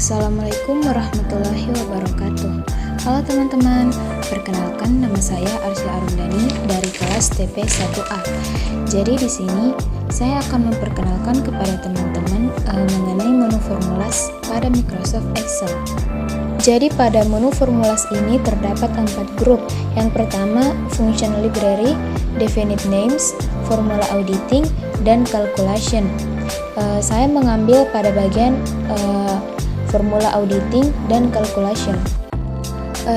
Assalamualaikum warahmatullahi wabarakatuh. Halo teman-teman, perkenalkan nama saya Arsya Arundani dari kelas TP 1A. Jadi di sini saya akan memperkenalkan kepada teman-teman mengenai menu formulas pada Microsoft Excel. Jadi pada menu formulas ini terdapat 4 grup. Yang pertama, function library, definite names, formula auditing, dan calculation. Saya mengambil pada bagian formula auditing dan calculation.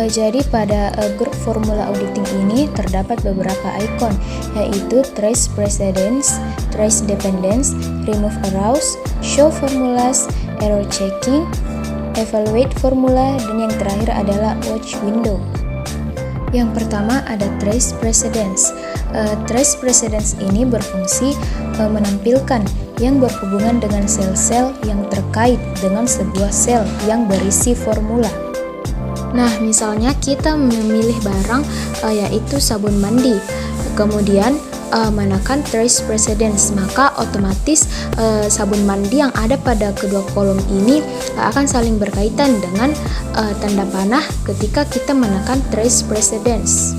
Jadi pada grup formula auditing ini terdapat beberapa icon, yaitu trace precedence, trace dependence, remove arrows, show formulas, error checking, evaluate formula, dan yang terakhir adalah watch window. Yang pertama ada trace precedence. Trace precedence ini berfungsi menampilkan yang berhubungan dengan sel-sel yang terkait dengan sebuah sel yang berisi formula. Nah, misalnya kita memilih barang yaitu sabun mandi, kemudian menekan trace precedence, maka otomatis sabun mandi yang ada pada kedua kolom ini akan saling berkaitan dengan tanda panah ketika kita menekan trace precedence.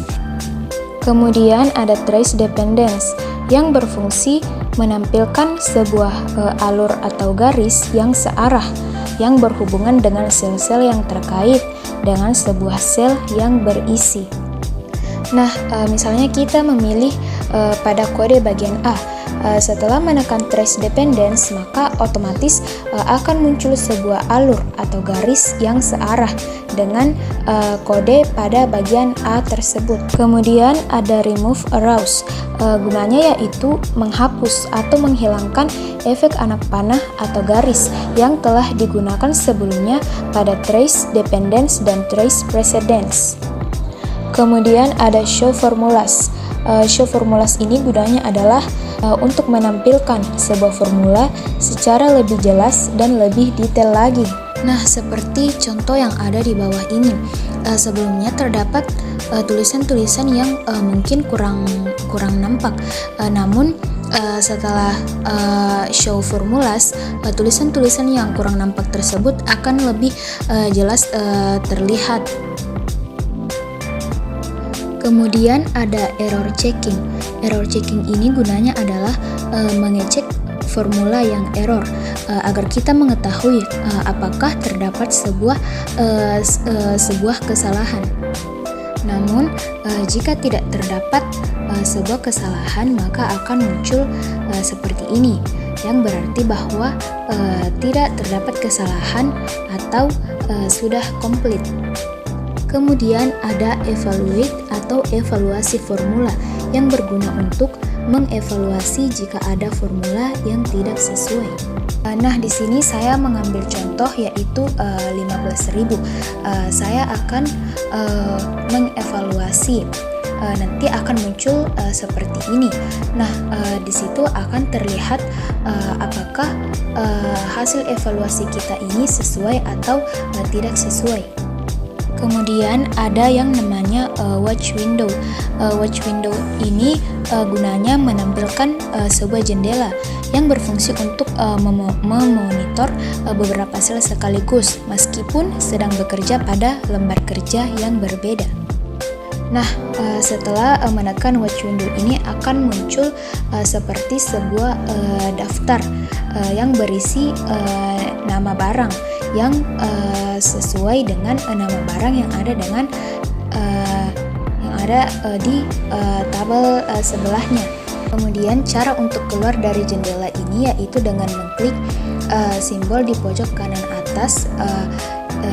Kemudian ada trace dependence yang berfungsi menampilkan sebuah alur atau garis yang searah yang berhubungan dengan sel-sel yang terkait dengan sebuah sel yang berisi. Nah, misalnya kita memilih pada kode bagian A. Setelah menekan trace dependence, maka otomatis akan muncul sebuah alur atau garis yang searah dengan kode pada bagian A tersebut. Kemudian ada remove arrows. Gunanya yaitu menghapus atau menghilangkan efek anak panah atau garis yang telah digunakan sebelumnya pada trace dependence dan trace precedence. Kemudian ada show formulas. Show formulas ini gunanya adalah untuk menampilkan sebuah formula secara lebih jelas dan lebih detail lagi. Nah, seperti contoh yang ada di bawah ini. Sebelumnya terdapat tulisan-tulisan yang mungkin kurang nampak. Namun setelah show formulas, tulisan-tulisan yang kurang nampak tersebut akan lebih jelas terlihat. Kemudian ada error checking. Error checking ini gunanya adalah mengecek formula yang error agar kita mengetahui apakah terdapat sebuah kesalahan. Namun jika tidak terdapat sebuah kesalahan, maka akan muncul seperti ini, yang berarti bahwa tidak terdapat kesalahan atau sudah komplit. Kemudian ada evaluate atau evaluasi formula yang berguna untuk mengevaluasi jika ada formula yang tidak sesuai. Nah, di sini saya mengambil contoh yaitu 15.000. Saya akan mengevaluasi. Nanti akan muncul seperti ini. Nah, di situ akan terlihat apakah hasil evaluasi kita ini sesuai atau tidak sesuai. Kemudian ada yang namanya watch window. Watch window ini gunanya menampilkan sebuah jendela yang berfungsi untuk memonitor beberapa sel sekaligus meskipun sedang bekerja pada lembar kerja yang berbeda. Nah, setelah menekan watch window ini akan muncul seperti sebuah daftar yang berisi nama barang yang sesuai dengan nama barang yang ada di tabel sebelahnya. Kemudian cara untuk keluar dari jendela ini yaitu dengan mengklik simbol di pojok kanan atas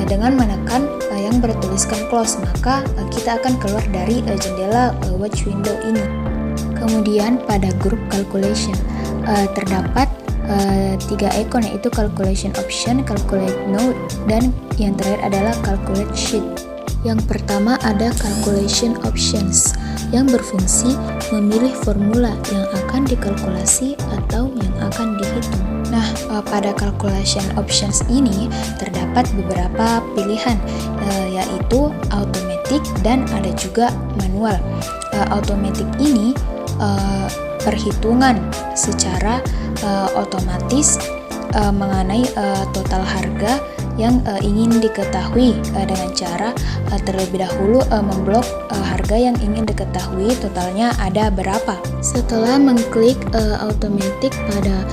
dengan menekan yang bertuliskan close, maka kita akan keluar dari jendela watch window ini. Kemudian pada grup calculation terdapat 3 icon, yaitu calculation option, calculate node, dan yang terakhir adalah calculate sheet. Yang pertama ada calculation options yang berfungsi memilih formula yang akan dikalkulasi atau yang akan dihitung. Nah, pada calculation options ini terdapat beberapa pilihan, yaitu automatic dan ada juga manual. Automatic ini perhitungan secara otomatis mengenai total harga yang ingin diketahui dengan cara terlebih dahulu memblok harga yang ingin diketahui totalnya ada berapa. Setelah mengklik automatic pada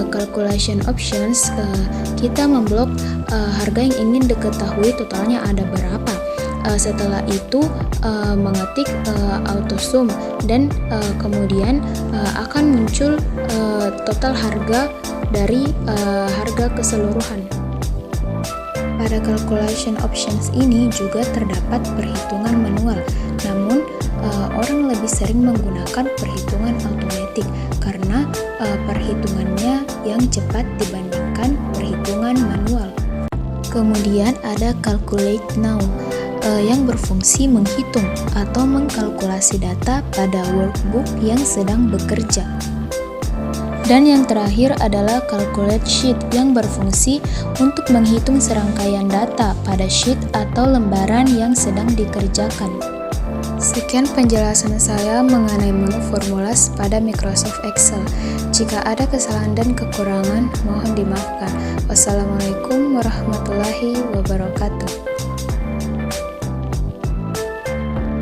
calculation options, kita memblok harga yang ingin diketahui totalnya ada berapa. Setelah itu mengetik auto sum dan kemudian akan muncul total harga dari harga keseluruhan. Pada calculation options ini juga terdapat perhitungan manual, namun orang lebih sering menggunakan perhitungan otomatis karena perhitungannya yang cepat dibandingkan perhitungan manual. Kemudian ada calculate now yang berfungsi menghitung atau mengkalkulasi data pada workbook yang sedang bekerja. Dan yang terakhir adalah calculate sheet yang berfungsi untuk menghitung serangkaian data pada sheet atau lembaran yang sedang dikerjakan. Sekian penjelasan saya mengenai menu formulas pada Microsoft Excel. Jika ada kesalahan dan kekurangan, mohon dimaafkan. Wassalamualaikum warahmatullahi wabarakatuh.